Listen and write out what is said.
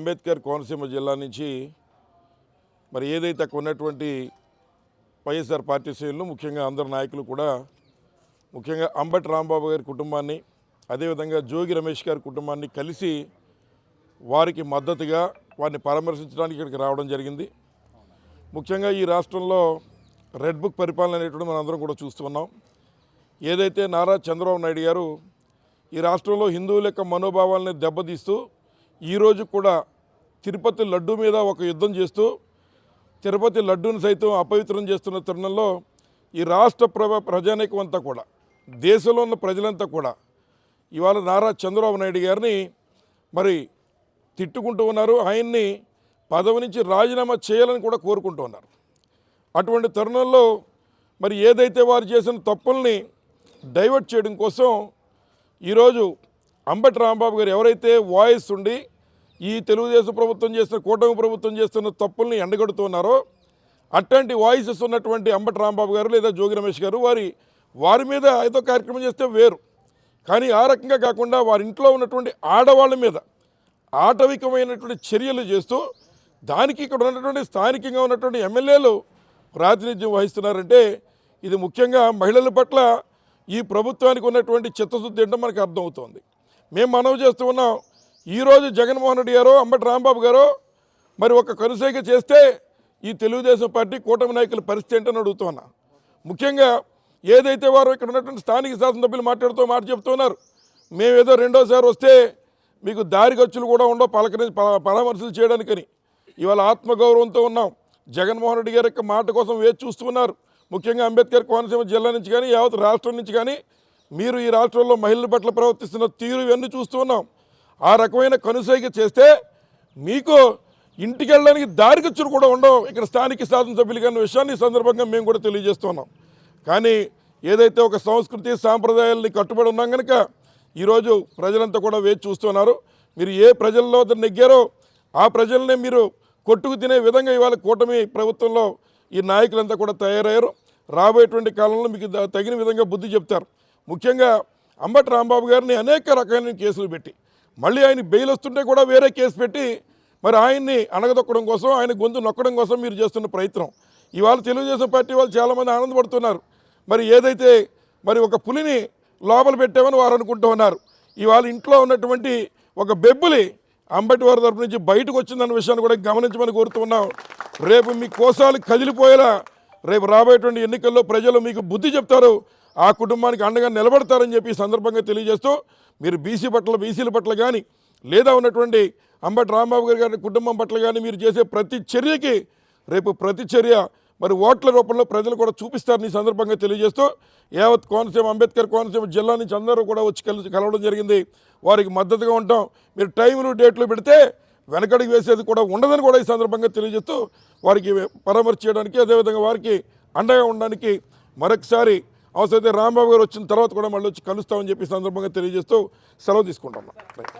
అంబేద్కర్ కోనసీమ జిల్లా నుంచి మరి ఏదైతే అక్కడ ఉన్నటువంటి వైఎస్ఆర్ పార్టీ శ్రేణులు ముఖ్యంగా అందరు నాయకులు కూడా ముఖ్యంగా అంబటి రాంబాబు గారి కుటుంబాన్ని అదేవిధంగా జోగి రమేష్ గారి కుటుంబాన్ని కలిసి వారికి మద్దతుగా వారిని పరామర్శించడానికి ఇక్కడికి రావడం జరిగింది. ముఖ్యంగా ఈ రాష్ట్రంలో రెడ్ బుక్ పరిపాలన అనేటువంటి మనందరం కూడా చూస్తున్నాం. ఏదైతే నారా చంద్రబాబు నాయుడు గారు ఈ రాష్ట్రంలో హిందువుల యొక్క మనోభావాలని దెబ్బతీస్తూ ఈరోజు కూడా తిరుపతి లడ్డు మీద ఒక యుద్ధం చేస్తూ తిరుపతి లడ్డూని సైతం అపవిత్రం చేస్తున్న తరుణంలో ఈ రాష్ట్ర ప్రజానీకం అంతా కూడా దేశంలో ఉన్న ప్రజలంతా కూడా ఇవాళ నారా చంద్రబాబు నాయుడు గారిని మరి తిట్టుకుంటూ ఉన్నారు. ఆయన్ని పదవి నుంచి రాజీనామా చేయాలని కూడా కోరుకుంటూ ఉన్నారు. అటువంటి తరుణంలో మరి ఏదైతే వారు చేసిన తప్పుల్ని డైవర్ట్ చేయడం కోసం ఈరోజు అంబటి రాంబాబు గారు ఎవరైతే వాయిస్ ఉండి ఈ తెలుగుదేశం ప్రభుత్వం చేస్తున్న కూటమి ప్రభుత్వం చేస్తున్న తప్పుల్ని ఎండగడుతున్నారో అట్లాంటి వాయిసెస్ ఉన్నటువంటి అంబటి రాంబాబు గారు లేదా జోగి రమేష్ గారు వారి మీద ఏదో కార్యక్రమం చేస్తే వేరు, కానీ ఆ రకంగా కాకుండా వారి ఇంట్లో ఉన్నటువంటి ఆడవాళ్ళ మీద ఆటవికమైనటువంటి చర్యలు చేస్తూ దానికి ఇక్కడ ఉన్నటువంటి స్థానికంగా ఉన్నటువంటి ఎమ్మెల్యేలు ప్రాతినిధ్యం వహిస్తున్నారంటే ఇది ముఖ్యంగా మహిళల పట్ల ఈ ప్రభుత్వానికి ఉన్నటువంటి చిత్తశుద్ధి ఏంటో మనకు అర్థమవుతోంది. మేము మనవి చేస్తూ ఉన్నాం. ఈరోజు జగన్మోహన్ రెడ్డి గారు అంబటి రాంబాబు గారు మరి ఒక కనుసైగ చేస్తే ఈ తెలుగుదేశం పార్టీ కూటమి నాయకుల పరిస్థితి ఏంటని అడుగుతున్నా. ముఖ్యంగా ఏదైతే వారు ఇక్కడ ఉన్నటువంటి స్థానిక శాసనసభ్యులు మాట చెప్తున్నారు, మేమేదో రెండోసారి వస్తే మీకు దారి ఖర్చులు కూడా ఉండవు పరామర్శలు చేయడానికని. ఇవాళ ఆత్మగౌరవంతో ఉన్నాం. జగన్మోహన్ రెడ్డి గారి యొక్క మాట కోసం వేచి చూస్తున్నారు. ముఖ్యంగా అంబేద్కర్ కోనసీమ జిల్లా నుంచి కానీ యావత్ రాష్ట్రం నుంచి కానీ మీరు ఈ రాష్ట్రంలో మహిళల పట్ల ప్రవర్తిస్తున్న తీరు ఇవన్నీ చూస్తూ ఉన్నాం. ఆ రకమైన కనుసైగ చేస్తే మీకు ఇంటికి వెళ్ళడానికి దారి ఖర్చులు కూడా ఉండవు ఇక్కడ స్థానిక శాసనసభ్యులు అన్న విషయాన్ని ఈ సందర్భంగా మేము కూడా తెలియజేస్తున్నాం. కానీ ఏదైతే ఒక సంస్కృతి సాంప్రదాయాలని కట్టుబడి ఉన్నాం కనుక ఈరోజు ప్రజలంతా కూడా వేచి చూస్తున్నారు. మీరు ఏ ప్రజల్లో నెగ్గారో ఆ ప్రజలనే మీరు కొట్టుకు తినే విధంగా ఇవాళ కూటమి ప్రభుత్వంలో ఈ నాయకులంతా కూడా తయారయ్యారు. రాబోయేటువంటి కాలంలో మీకు తగిన విధంగా బుద్ధి చెప్తారు. ముఖ్యంగా అంబటి రాంబాబు గారిని అనేక రకాలైన కేసులు పెట్టి మళ్ళీ ఆయన బెయిల్ వస్తుంటే కూడా వేరే కేసు పెట్టి మరి ఆయన్ని అణగదొక్కడం కోసం ఆయన గొంతు నొక్కడం కోసం మీరు చేస్తున్న ప్రయత్నం ఇవాళ తెలుగుదేశం పార్టీ వాళ్ళు చాలామంది ఆనందపడుతున్నారు. మరి ఏదైతే మరి ఒక పులిని లోపల పెట్టామని వారు అనుకుంటూ ఉన్నారు. ఇవాళ ఇంట్లో ఉన్నటువంటి ఒక బెబ్బులి అంబటి వారి తరపు నుంచి బయటకు వచ్చిందన్న విషయాన్ని కూడా గమనించమని కోరుతున్నాం. రేపు మీ కోసాలు కదిలిపోయేలా రేపు రాబోయేటువంటి ఎన్నికల్లో ప్రజలు మీకు బుద్ధి చెప్తారు, ఆ కుటుంబానికి అండగా నిలబడతారని చెప్పి ఈ సందర్భంగా తెలియజేస్తూ మీరు బీసీల పట్ల కానీ లేదా ఉన్నటువంటి అంబటి రాంబాబు గారి కుటుంబం పట్ల కానీ మీరు చేసే ప్రతి చర్యకి రేపు ప్రతి చర్య మరి ఓట్ల రూపంలో ప్రజలు కూడా చూపిస్తారని ఈ సందర్భంగా తెలియజేస్తూ యావత్ అంబేద్కర్ కోనసీమ జిల్లా నుంచి అందరూ కూడా వచ్చి కలవడం జరిగింది. వారికి మద్దతుగా ఉంటాం. మీరు టైంలు డేట్లు పెడితే వెనకడికి వేసేది కూడా ఉండదని కూడా ఈ సందర్భంగా తెలియజేస్తూ వారికి పరామర్శ చేయడానికి అదేవిధంగా వారికి అండగా ఉండడానికి మరొకసారి అవసరమైతే రాంబాబు గారు వచ్చిన తర్వాత కూడా మళ్ళీ వచ్చి కలుస్తామని చెప్పి సందర్భంగా తెలియజేస్తూ సెలవు తీసుకుంటున్నాం.